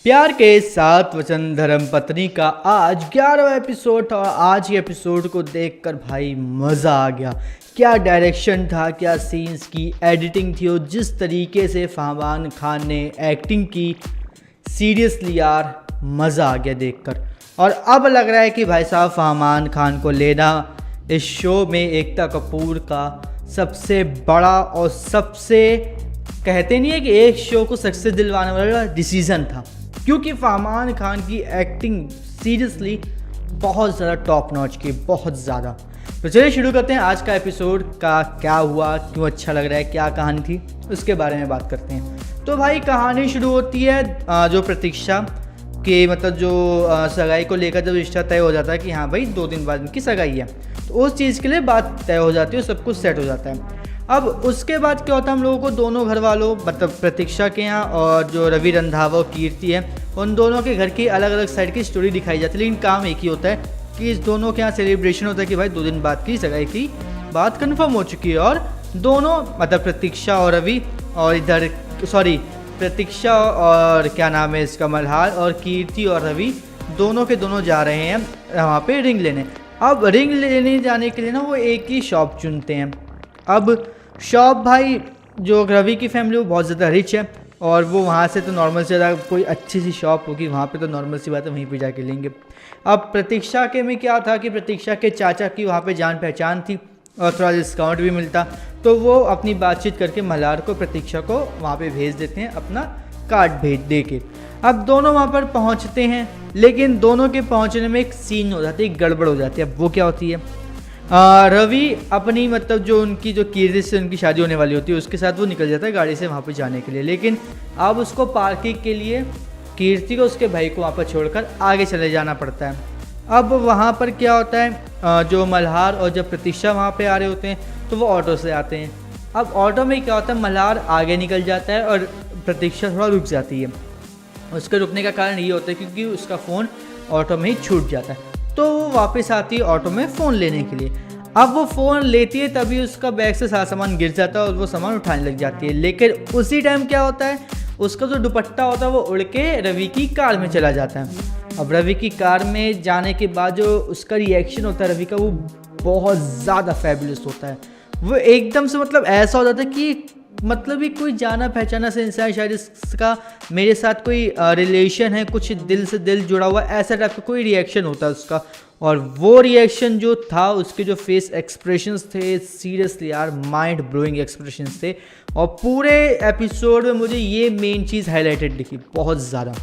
प्यार के साथ वचन धर्म पत्नी का आज 11वां एपिसोड था और आज के एपिसोड को देखकर भाई मज़ा आ गया। क्या डायरेक्शन था, क्या सीन्स की एडिटिंग थी और जिस तरीके से फरमान खान ने एक्टिंग की, सीरियसली यार मज़ा आ गया देखकर। और अब लग रहा है कि भाई साहब फरमान खान को लेना इस शो में एकता कपूर का सबसे बड़ा और सबसे कहते नहीं है कि एक शो को सक्सेस दिलवाने वाला डिसीज़न था, क्योंकि फरमान खान की एक्टिंग सीरियसली बहुत ज़्यादा टॉप नॉच की, बहुत ज़्यादा। तो चलिए शुरू करते हैं आज का एपिसोड का क्या हुआ, क्यों अच्छा लग रहा है, क्या कहानी थी, उसके बारे में बात करते हैं। तो भाई कहानी शुरू होती है जो प्रतीक्षा के मतलब जो सगाई को लेकर जब रिश्ता तय हो जाता है कि हाँ भाई 2 दिन बाद इनकी सगाई है, तो उस चीज़ के लिए बात तय हो जाती है, सब कुछ सेट हो जाता है। अब उसके बाद क्या होता है, हम लोगों को दोनों घर वालों मतलब प्रतीक्षा के यहाँ और जो रवि रंधावा और कीर्ति है, उन दोनों के घर की अलग अलग साइड की स्टोरी दिखाई जाती है, लेकिन काम एक ही होता है कि इस दोनों के यहाँ सेलिब्रेशन होता है कि भाई 2 दिन बाद की सगाई की बात कंफर्म हो चुकी है। और दोनों मतलब प्रतीक्षा और रवि और इधर प्रतीक्षा और क्या नाम है इसका मल्हार और कीर्ति और रवि दोनों के दोनों जा रहे हैं वहाँ पे रिंग लेने। अब रिंग लेने जाने के लिए ना वो एक ही शॉप चुनते हैं। अब शॉप भाई जो रवि की फैमिली वो बहुत ज़्यादा रिच है और वो वहाँ से तो नॉर्मल से ज़्यादा कोई अच्छी सी शॉप होगी वहाँ पे तो नॉर्मल सी बात है, वहीं पे जाके लेंगे। अब प्रतीक्षा के में क्या था कि प्रतीक्षा के चाचा की वहाँ पे जान पहचान थी और थोड़ा डिस्काउंट भी मिलता, तो वो अपनी बातचीत करके मल्हार को प्रतीक्षा को वहाँ पे भेज देते हैं अपना कार्ड भेज दे के। अब दोनों वहाँ पर पहुँचते हैं, लेकिन दोनों के पहुँचने में एक सीन हो जाती है, एक गड़बड़ हो जाती है। अब वो क्या होती है, रवि अपनी मतलब जो उनकी जो कीर्ति से उनकी शादी होने वाली होती है उसके साथ वो निकल जाता है गाड़ी से वहाँ पर जाने के लिए, लेकिन अब उसको पार्किंग के लिए कीर्ति को उसके भाई को वहाँ पर छोड़कर आगे चले जाना पड़ता है। अब वहाँ पर क्या होता है, जो मल्हार और जब प्रतीक्षा वहाँ पे आ रहे होते हैं तो वो ऑटो से आते हैं। अब ऑटो में क्या होता है, मल्हार आगे निकल जाता है और प्रतीक्षा थोड़ा रुक जाती है। उसके रुकने का कारण ये होता है क्योंकि उसका फ़ोन ऑटो में ही छूट जाता है, तो वो वापस आती है ऑटो में फ़ोन लेने के लिए। अब वो फ़ोन लेती है तभी उसका बैग से सारा सामान गिर जाता है और वो सामान उठाने लग जाती है, लेकिन उसी टाइम क्या होता है, उसका जो दुपट्टा होता है वो उड़ के रवि की कार में चला जाता है। अब रवि की कार में जाने के बाद जो उसका रिएक्शन होता है रवि का, वो बहुत ज़्यादा फैबुलस होता है। वो एकदम से मतलब ऐसा हो जाता है कि मतलब ही कोई जाना पहचाना से इंसान, शायद इसका मेरे साथ कोई रिलेशन है, कुछ दिल से दिल जुड़ा हुआ, ऐसा टाइप का कोई रिएक्शन होता है उसका। और वो रिएक्शन जो था, उसके जो फेस एक्सप्रेशंस थे, सीरियसली यार माइंड ब्लोइंग एक्सप्रेशंस थे। और पूरे एपिसोड में मुझे ये मेन चीज़ हाईलाइटेड दिखी बहुत ज़्यादा।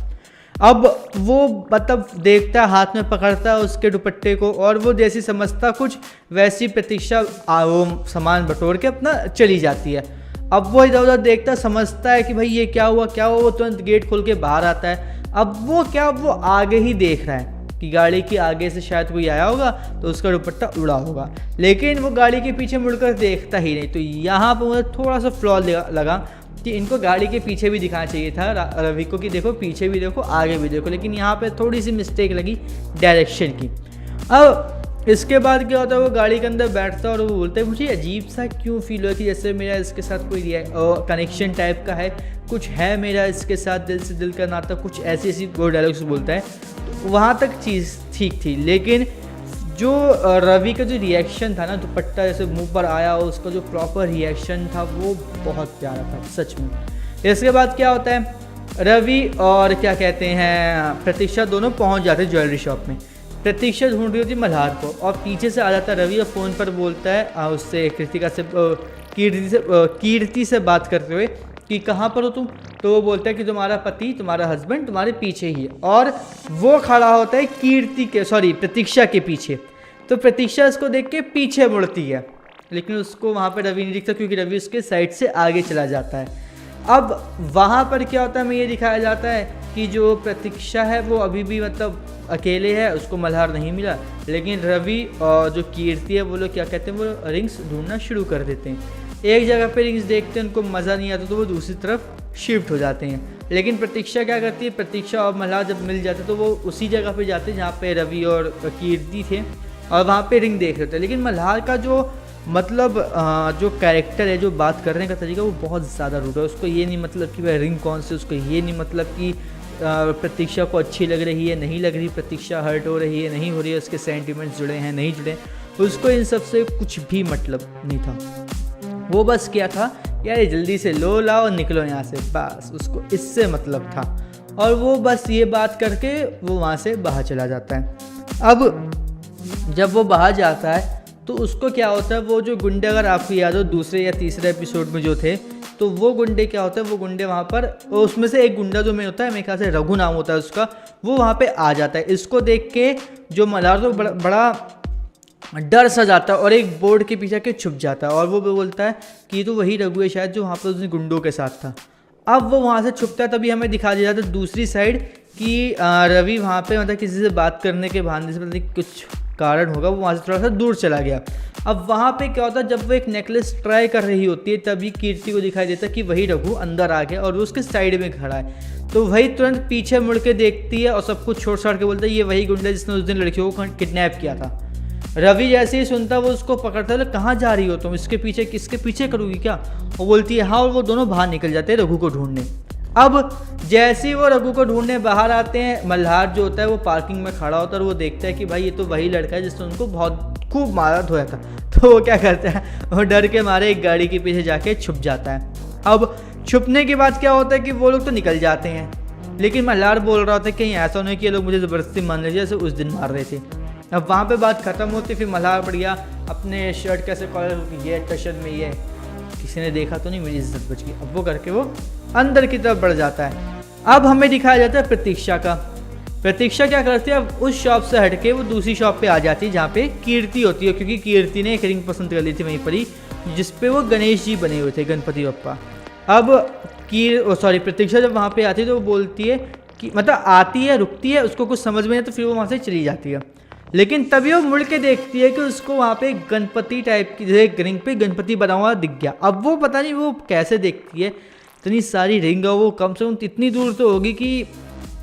अब वो मतलब देखता है, हाथ में पकड़ता है उसके दुपट्टे को और वो जैसी समझता कुछ वैसी प्रतीक्षा वो सामान बटोर के अपना चली जाती है। अब वो इधर उधर देखता, समझता है कि भाई ये क्या हुआ क्या हुआ, वो तुरंत गेट खोल के बाहर आता है। अब वो आगे ही देख रहा है कि गाड़ी के आगे से शायद कोई आया होगा तो उसका दुपट्टा उड़ा होगा, लेकिन वो गाड़ी के पीछे मुड़कर देखता ही नहीं। तो यहाँ पर मुझे थोड़ा सा फ्लॉ लगा कि इनको गाड़ी के पीछे भी दिखाना चाहिए था रवि को कि देखो पीछे भी देखो आगे भी देखो, लेकिन यहाँ पे थोड़ी सी मिस्टेक लगी डायरेक्शन की। अब इसके बाद क्या होता है, वो गाड़ी के अंदर बैठता है और वो बोलता है मुझे अजीब सा क्यों फील हुआ कि जैसे मेरा इसके साथ कोई कनेक्शन टाइप का है, कुछ है मेरा इसके साथ दिल से दिल का नाता, कुछ ऐसी ऐसी वो डायलॉग्स बोलता है। तो वहाँ तक चीज़ ठीक थी, लेकिन जो रवि का जो रिएक्शन था ना, दुपट्टा जैसे मुंह पर आया, उसका जो प्रॉपर रिएक्शन था वो बहुत प्यारा था सच में। इसके बाद क्या होता है, रवि और क्या कहते हैं प्रतीक्षा दोनों पहुंच जाते हैं ज्वेलरी शॉप में। प्रतीक्षा ढूंढ रही होती मल्हार को और पीछे से आ जाता है रवि और फ़ोन पर बोलता है उससे कीर्ति से बात करते हुए कि कहाँ पर हो तुम। तो वो बोलता है कि तुम्हारा पति, तुम्हारा हस्बैंड तुम्हारे पीछे ही है, और वो खड़ा होता है प्रतीक्षा के पीछे। तो प्रतीक्षा इसको देख के पीछे मुड़ती है, लेकिन उसको वहाँ पर रवि नहीं दिखता क्योंकि रवि उसके साइड से आगे चला जाता है। अब वहाँ पर क्या होता है, हमें ये दिखाया जाता है कि जो प्रतीक्षा है वो अभी भी मतलब अकेले है, उसको मल्हार नहीं मिला, लेकिन रवि और जो कीर्ति है वो लोग क्या कहते हैं, वो रिंग्स ढूंढना शुरू कर देते हैं। एक जगह पे रिंग्स देखते हैं, उनको मज़ा नहीं आता तो वो दूसरी तरफ शिफ्ट हो जाते हैं। लेकिन प्रतीक्षा क्या करती है, प्रतीक्षा और मल्हार जब मिल जाते तो वो उसी जगह पे जाते हैं जहाँ पे रवि और कीर्ति थे और वहाँ पे रिंग देख रहे थे। लेकिन मल्हार का जो मतलब जो कैरेक्टर है, जो बात करने का तरीका, वो बहुत ज़्यादा रूड है। उसको ये नहीं मतलब कि वह रिंग कौन से, उसको ये नहीं मतलब कि प्रतीक्षा को अच्छी लग रही है, नहीं लग रही, प्रतीक्षा हर्ट हो रही है, नहीं हो रही है, उसके सेंटिमेंट्स जुड़े हैं, नहीं जुड़े, उसको इन सब से कुछ भी मतलब नहीं था। वो बस क्या था, यार ये जल्दी से लो लाओ निकलो यहाँ से, बस उसको इससे मतलब था। और वो बस ये बात करके वो वहाँ से बाहर चला जाता है। अब जब वो बाहर जाता है तो उसको क्या होता है, वो जो गुंडे, अगर आपको याद हो दूसरे या तीसरे एपिसोड में जो थे, तो वो गुंडे क्या होता है, वो गुंडे वहाँ पर, उसमें से एक गुंडा जो में होता है, मेरे ख्याल से रघु नाम होता है उसका, वो वहाँ पे आ जाता है। इसको देख के जो मल्हार तो बड़ा डर सा जाता है और एक बोर्ड के पीछे के छुप जाता है और वो बोलता है कि ये तो वही रघु है शायद जो वहाँ पर उसने गुंडों के साथ था। अब वो वहाँ से छुपता है, तभी हमें दिखा दिया जाता है दूसरी साइड कि रवि वहाँ पे मतलब किसी से बात करने के बहाने से मतलब कुछ कारण होगा वो वहाँ से थोड़ा सा दूर चला गया। अब वहाँ पे क्या होता है, जब वो एक नेकलेस ट्राई कर रही होती है तभी कीर्ति को दिखाई देता है कि वही रघु अंदर आ गया और वो उसके साइड में खड़ा है। तो वही तुरंत पीछे मुड़ के देखती है और सब कुछ छोड़ छाड़ के बोलता है ये वही गुंडा जिसने उस दिन लड़कियों को किडनैप किया था। रवि जैसे ही सुनता वो उसको पकड़ता है, कहाँ जा रही हो तुम, इसके पीछे किसके पीछे करोगी क्या? वो बोलती है हाँ, और वो दोनों बाहर निकल जाते हैं रघु को ढूंढने। अब जैसे ही वो रघु को ढूंढने बाहर आते हैं, मल्हार जो होता है वो पार्किंग में खड़ा होता है और वो देखता है कि भाई ये तो वही लड़का है जिसने उनको बहुत खूब मारा धोया था। तो वो क्या करता है, वो डर के मारे एक गाड़ी के पीछे जाके छुप जाता है। अब छुपने के बाद क्या होता है कि वो लोग तो निकल जाते हैं, लेकिन मल्हार बोल रहा था कि कहीं ऐसा नहीं कि ये लोग मुझे ज़बरदस्ती मान लीजिए जैसे उस दिन मार रहे थे। अब वहाँ पे बात ख़त्म होती, फिर मल्हार बढ़िया अपने शर्ट कैसे कॉलर ये टशन में ये किसी ने देखा तो नहीं, मेरी इज्जत बच गई, अब वो करके वो अंदर की तरफ बढ़ जाता है। अब हमें दिखाया जाता है प्रतीक्षा का। प्रतीक्षा क्या करती है, अब उस शॉप से हटके वो दूसरी शॉप पे आ जाती है जहाँ पे कीर्ति होती है, क्योंकि कीर्ति ने एक रिंग पसंद कर ली थी वहीं पर ही जिसपे वो गणेश जी बने हुए थे, गणपति बप्पा। अब प्रतीक्षा जब वहाँ पे आती है तो वो बोलती है कि मतलब आती है, रुकती है, उसको कुछ समझ में नहीं तो फिर वो वहाँ से चली जाती है। लेकिन तभी वो मुड़ के देखती है कि उसको वहाँ पे गणपति टाइप की जैसे रिंग पे गणपति बना हुआ दिख गया। अब वो पता नहीं वो कैसे देखती है, इतनी सारी रिंग है, वो कम से कम इतनी दूर तो होगी कि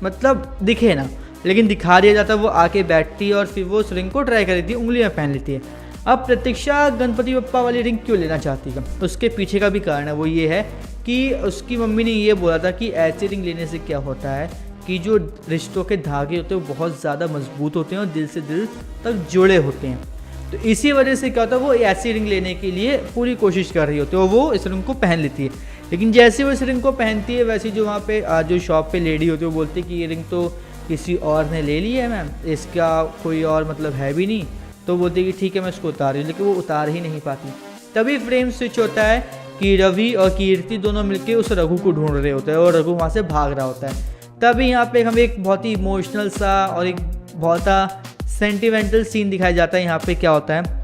मतलब दिखे ना, लेकिन दिखा दिया जाता है। वो आके बैठती है और फिर वो उस रिंग को ट्राई कर लेती है, उंगली में पहन लेती है। अब प्रतीक्षा गणपति बप्पा वाली रिंग क्यों लेना चाहती है, उसके पीछे का भी कारण है। वो ये है कि उसकी मम्मी ने ये बोला था कि ऐसी रिंग लेने से क्या होता है कि जो रिश्तों के धागे होते हैं वो बहुत ज़्यादा मजबूत होते हैं और दिल से दिल तक जुड़े होते हैं। तो इसी वजह से क्या होता है, वो ऐसी रिंग लेने के लिए पूरी कोशिश कर रही होती है और वो इस रिंग को पहन लेती है। लेकिन जैसे वो इस रिंग को पहनती है वैसे जो वहाँ पे जो शॉप पे लेडी होती है वो बोलती है कि ये रिंग तो किसी और ने ले ली है मैम, इसका कोई और मतलब है भी नहीं। तो बोलती है कि ठीक है मैं इसको उतार रही हूँ, लेकिन वो उतार ही नहीं पाती। तभी फ्रेम स्विच होता है कि रवि और कीर्ति दोनों मिलकर उस रघु को ढूंढ रहे होते हैं और रघु वहाँ से भाग रहा होता है। तभी यहाँ पे हमें एक बहुत ही इमोशनल सा और एक बहुत सेंटिमेंटल सीन दिखाया जाता है। यहाँ पे क्या होता है,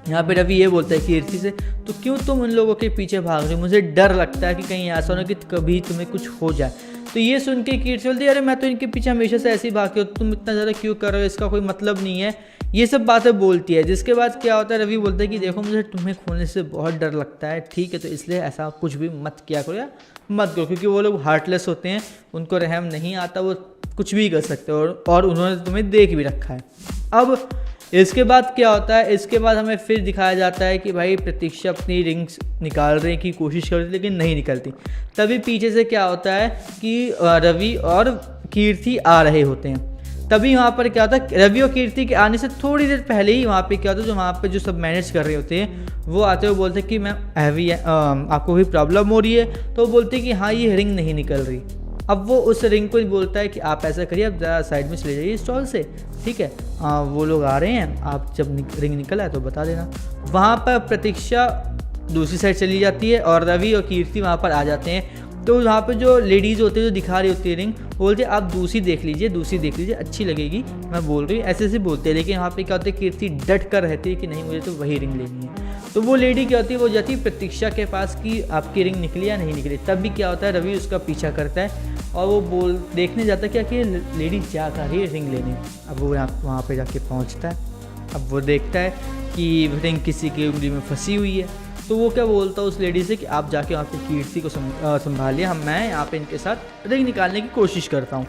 यहाँ पे रवि ये बोलता है कीर्ति से, तो क्यों तुम उन लोगों के पीछे भाग रहे हो, मुझे डर लगता है कि कहीं ऐसा हो कि कभी तुम्हें कुछ हो जाए। तो ये सुन के कीर्ति बोलती है अरे मैं तो इनके पीछे हमेशा से ऐसे ही भागती हूँ, तुम इतना ज़्यादा क्यों कर रहे हो, इसका कोई मतलब नहीं है, ये सब बातें बोलती है। जिसके बाद क्या होता है, रवि बोलता है कि देखो मुझे तुम्हें खोने से बहुत डर लगता है, ठीक है, तो इसलिए ऐसा कुछ भी मत किया करो या मत करो, क्योंकि वो लोग हार्टलेस होते हैं, उनको रहम नहीं आता, वो कुछ भी कर सकते हैं और उन्होंने तुम्हें देख भी रखा है। अब इसके बाद क्या होता है, इसके बाद हमें फिर दिखाया जाता है कि भाई प्रतीक्षा अपनी रिंग्स निकालने की कोशिश करती लेकिन नहीं निकलती। तभी पीछे से क्या होता है कि रवि और कीर्ति आ रहे होते हैं। तभी वहाँ पर क्या होता है, रवि और कीर्ति के आने से थोड़ी देर पहले ही वहाँ पे क्या होता है, जो वहाँ पे जो सब मैनेज कर रहे होते हैं वो आते हुए बोलते हैं कि मैम हैवी है, आपको भी प्रॉब्लम हो रही है। तो वो बोलते हैं कि हाँ ये रिंग नहीं निकल रही। अब वो उस रिंग को बोलता है कि आप ऐसा करिए, आप ज़रा साइड में चले जाइए स्टॉल से, ठीक है, वो लोग आ रहे हैं, आप जब रिंग निकल आए तो बता देना। वहाँ पर प्रतीक्षा दूसरी साइड चली जाती है और रवि और कीर्ति वहाँ पर आ जाते हैं। तो वहाँ पे जो लेडीज़ होती है जो दिखा रही होती है रिंग, बोलते हैं आप दूसरी देख लीजिए अच्छी लगेगी, मैं बोल रही हूँ, ऐसे ऐसे बोलते हैं। लेकिन वहाँ पे क्या होता है, कीर्ति डट कर रहती है कि नहीं मुझे तो वही रिंग लेनी है। तो वो लेडी क्या होती है, वो जाती है प्रतीक्षा के पास कि आपकी रिंग निकली या नहीं निकली। तब भी क्या होता है, रवि उसका पीछा करता है और वो देखने जाता है क्या कि लेडी जा कर रही है रिंग लेने। अब वो वहाँ पर जाके पहुँचता है, अब वो देखता है कि रिंग किसी की उंगली में फंसी हुई है। तो वो क्या बोलता है उस लेडी से कि आप जाके वहाँ पे कीर्ति को संभालिए, मैं यहाँ पे इनके साथ रिंग निकालने की कोशिश करता हूँ।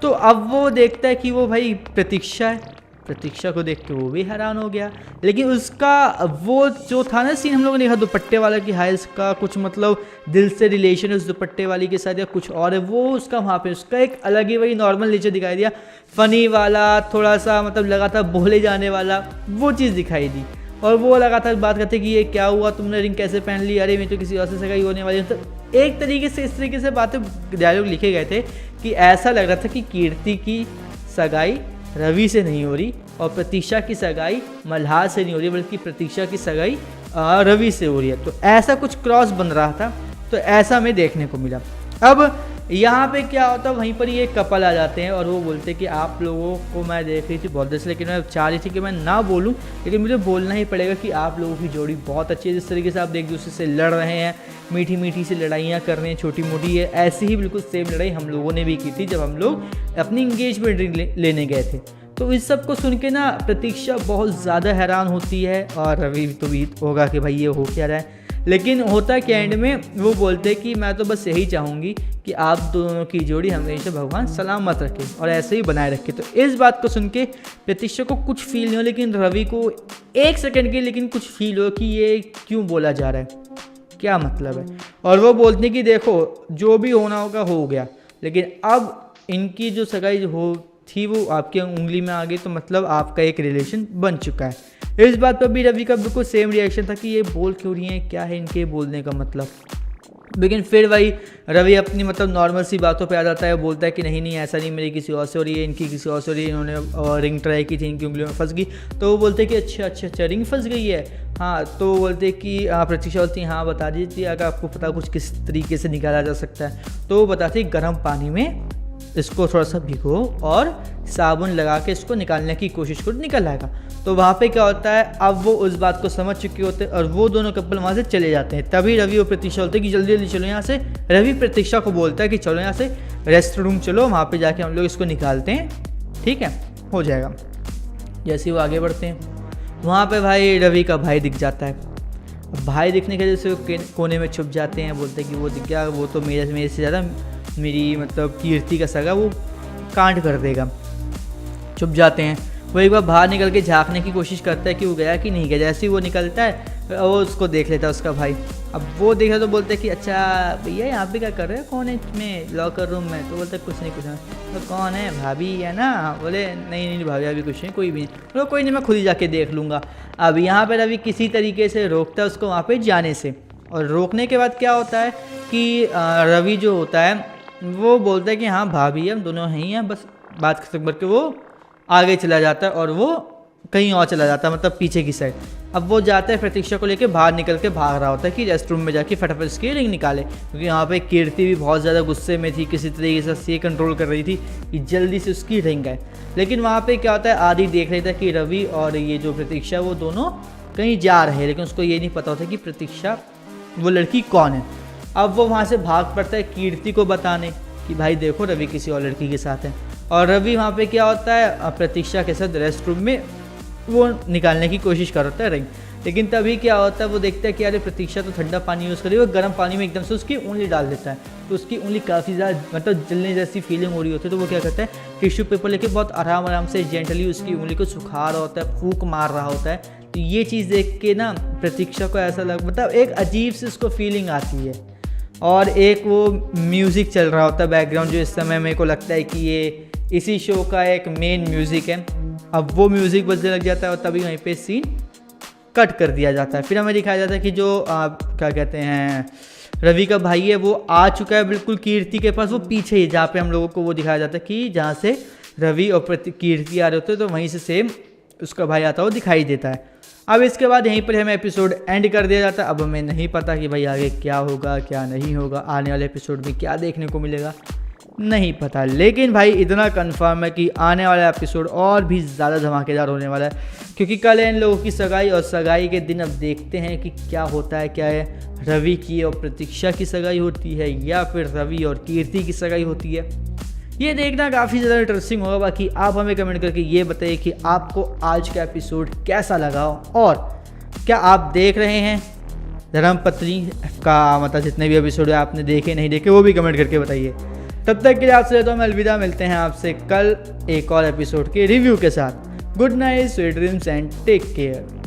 तो अब वो देखता है कि वो भाई प्रतीक्षा है प्रतीक्षा को देख के वो भी हैरान हो गया। लेकिन उसका वो जो था ना सीन हम लोगों ने देखा दुपट्टे वाला कि हाय इसका कुछ मतलब दिल से रिलेशन है उस दुपट्टे वाली के साथ या कुछ और है, वो उसका वहाँ पे उसका एक अलग ही वही नॉर्मल नेचर दिखाई दिया, फ़नी वाला, थोड़ा सा मतलब लगा था बोले जाने वाला, वो चीज़ दिखाई दी। और वो लगा था बात करते कि ये क्या हुआ, तुमने रिंग कैसे पहन ली, अरे मैं तो किसी और से सगाई होने वाली। तो एक तरीके से इस तरीके से बातें डायलॉग लिखे गए थे कि ऐसा लग रहा था कि कीर्ति की सगाई रवि से नहीं हो रही और प्रतीक्षा की सगाई मल्हार से नहीं हो रही, बल्कि प्रतीक्षा की सगाई रवि से हो रही है। तो ऐसा कुछ क्रॉस बन रहा था, तो ऐसा हमें देखने को मिला। अब यहाँ पे क्या होता है, वहीं पर ये कपल आ जाते हैं और वो बोलते हैं कि आप लोगों को मैं देख रही थी बहुत देर से, लेकिन मैं चाह रही थी कि मैं ना बोलूँ, लेकिन मुझे बोलना ही पड़ेगा कि आप लोगों की जोड़ी बहुत अच्छी है। जिस तरीके से आप एक दूसरे से लड़ रहे हैं, मीठी मीठी सी लड़ाइयाँ कर रहे हैं, छोटी मोटी है, ऐसी ही बिल्कुल सेम लड़ाई हम लोगों ने भी की थी जब हम लोग अपनी इंगेजमेंट रिंग लेने गए थे। तो इस सब को सुन के ना प्रतीक्षा बहुत ज़्यादा हैरान होती है और रवि तो भी होगा कि भाई ये हो क्या रहा है। लेकिन होता कि एंड में वो बोलते कि मैं तो बस यही चाहूँगी कि आप दोनों की जोड़ी हमेशा भगवान सलामत रखे और ऐसे ही बनाए रखे। तो इस बात को सुन के प्रतीक्षा को कुछ फील नहीं हो, लेकिन रवि को एक सेकंड के लेकिन कुछ फील हो कि ये क्यों बोला जा रहा है, क्या मतलब है। और वो बोलते कि देखो जो भी होना होगा हो गया, लेकिन अब इनकी जो सगाई हो थी वो आपकी उंगली में आ गई, तो मतलब आपका एक रिलेशन बन चुका है। इस बात पर भी रवि का बिल्कुल सेम रिएक्शन था कि ये बोल क्यों रही हैं, क्या है इनके बोलने का मतलब। लेकिन फिर वही रवि अपनी मतलब नॉर्मल सी बातों पे आ जाता है, बोलता है कि नहीं नहीं ऐसा नहीं, मेरी किसी और से हो रही है, इनकी किसी और से हो रही है, इन्होंने रिंग ट्राई की थी, इनकी उंगलियों में फंस गई। तो वो बोलते कि अच्छा रिंग फंस गई है, हाँ। तो बोलते कि प्रतीक्षा बोलती हाँ बता दीजिए अगर आपको पता कुछ किस तरीके से निकाला जा सकता है। तो वो बताती गर्म पानी में इसको थोड़ा सा भिगो और साबुन लगा के इसको निकालने की कोशिश करो, निकल आएगा। तो वहाँ पे क्या होता है, अब वो उस बात को समझ चुके होते हैं और वो दोनों कपल वहाँ से चले जाते हैं। तभी रवि और प्रतीक्षा बोलते हैं कि जल्दी जल्दी चलो यहाँ से। रवि प्रतीक्षा को बोलता है कि चलो यहाँ से रेस्ट रूम चलो, वहाँ पे जाके हम लोग इसको निकालते हैं, ठीक है हो जाएगा। जैसे वो आगे बढ़ते हैं वहाँ पे भाई रवि का भाई दिख जाता है। भाई दिखने के वजह से कोने में छुप जाते हैं, बोलते हैं कि वो दिख गया, वो तो मेरे से ज़्यादा मेरी मतलब कीर्ति का सगा वो कांड कर देगा। छुप जाते हैं। वो एक बार बाहर निकल के झांकने की कोशिश करता है कि वो गया कि नहीं गया। जैसे ही वो निकलता है वो उसको देख लेता है उसका भाई। अब वो देखा तो बोलते हैं कि अच्छा भैया यहाँ पे क्या कर रहे हो, कौन है इसमें लॉकर रूम में। तो बोलते कुछ नहीं तो कौन है, भाभी है ना। बोले नहीं भाभी अभी कुछ नहीं, कोई भी नहीं। बोलो कोई नहीं मैं खुद ही जाके देख लूँगा। अब यहाँ पर अभी किसी तरीके से रोकता है उसको वहाँ पर जाने से। और रोकने के बाद क्या होता है कि रवि जो होता है वो बोलता है कि हाँ भाभी हम दोनों ही हैं, बस बात खत्म करके वो आगे चला जाता है और वो कहीं और चला जाता है, मतलब पीछे की साइड। अब वो जाता है प्रतीक्षा को लेके बाहर निकल के भाग रहा होता है कि रेस्ट रूम में जाके फटाफट इसकी रिंग निकाले, क्योंकि यहाँ पे कीर्ति भी बहुत ज़्यादा गुस्से में थी, किसी तरीके से ये कंट्रोल कर रही थी कि जल्दी से उसकी रिंग आए। लेकिन वहाँ पे क्या होता है, आदि देख लेता है कि रवि और ये जो प्रतीक्षा वो दोनों कहीं जा रहे हैं, लेकिन उसको ये नहीं पता होता कि प्रतीक्षा वो लड़की कौन है। अब वो वहाँ से भाग पड़ता है कीर्ति को बताने कि भाई देखो रवि किसी और लड़की के साथ है। और रवि वहाँ पे क्या होता है प्रतीक्षा के साथ रेस्ट रूम में वो निकालने की कोशिश करता है रिंग। लेकिन तभी क्या होता है वो देखता है कि अरे प्रतीक्षा तो ठंडा पानी यूज़ कर रही है, वो गर्म पानी में एकदम से उसकी उंगली डाल देता है। तो उसकी उंगली काफ़ी ज़्यादा मतलब जलने जैसी फीलिंग हो रही होती है। तो वो क्या करता है टिश्यू पेपर लेके बहुत आराम से जेंटली उसकी उंगली को सुखा रहा होता है, फूंक मार रहा होता है। तो ये चीज़ देख के ना प्रतीक्षा को ऐसा मतलब एक अजीब सी उसको फीलिंग आती है। और एक वो म्यूज़िक चल रहा होता है बैकग्राउंड, जो इस समय मेरे को लगता है कि ये इसी शो का एक मेन म्यूज़िक है। अब वो म्यूज़िक बजने लग जाता है और तभी वहीं पे सीन कट कर दिया जाता है। फिर हमें दिखाया जाता है कि जो क्या कहते हैं रवि का भाई है वो आ चुका है बिल्कुल कीर्ति के पास, वो पीछे ही जहाँ पे हम लोगों को वो दिखाया जाता है कि जहाँ से रवि और कीर्ति आ रहे होते हैं, तो वहीं से सेम उसका भाई आता हुआ दिखाई देता है। अब इसके बाद यहीं पर हमें एपिसोड एंड कर दिया जाता है। अब हमें नहीं पता कि भाई आगे क्या होगा क्या नहीं होगा, आने वाले एपिसोड में क्या देखने को मिलेगा नहीं पता। लेकिन भाई इतना कंफर्म है कि आने वाला एपिसोड और भी ज़्यादा धमाकेदार होने वाला है, क्योंकि कल है इन लोगों की सगाई और सगाई के दिन अब देखते हैं कि क्या होता है। क्या है रवि की और प्रतीक्षा की सगाई होती है या फिर रवि और कीर्ति की सगाई होती है, ये देखना काफ़ी ज़्यादा इंटरेस्टिंग होगा। बाकी आप हमें कमेंट करके ये बताइए कि आपको आज का एपिसोड कैसा लगा और क्या आप देख रहे हैं धर्मपत्नी का, मतलब जितने भी एपिसोड है आपने देखे नहीं देखे वो भी कमेंट करके बताइए। तब तक के लिए आपसे रहता हूँ मैं अलविदा, मिलते हैं आपसे कल एक और एपिसोड के रिव्यू के साथ। Good night, sweet dreams and take care.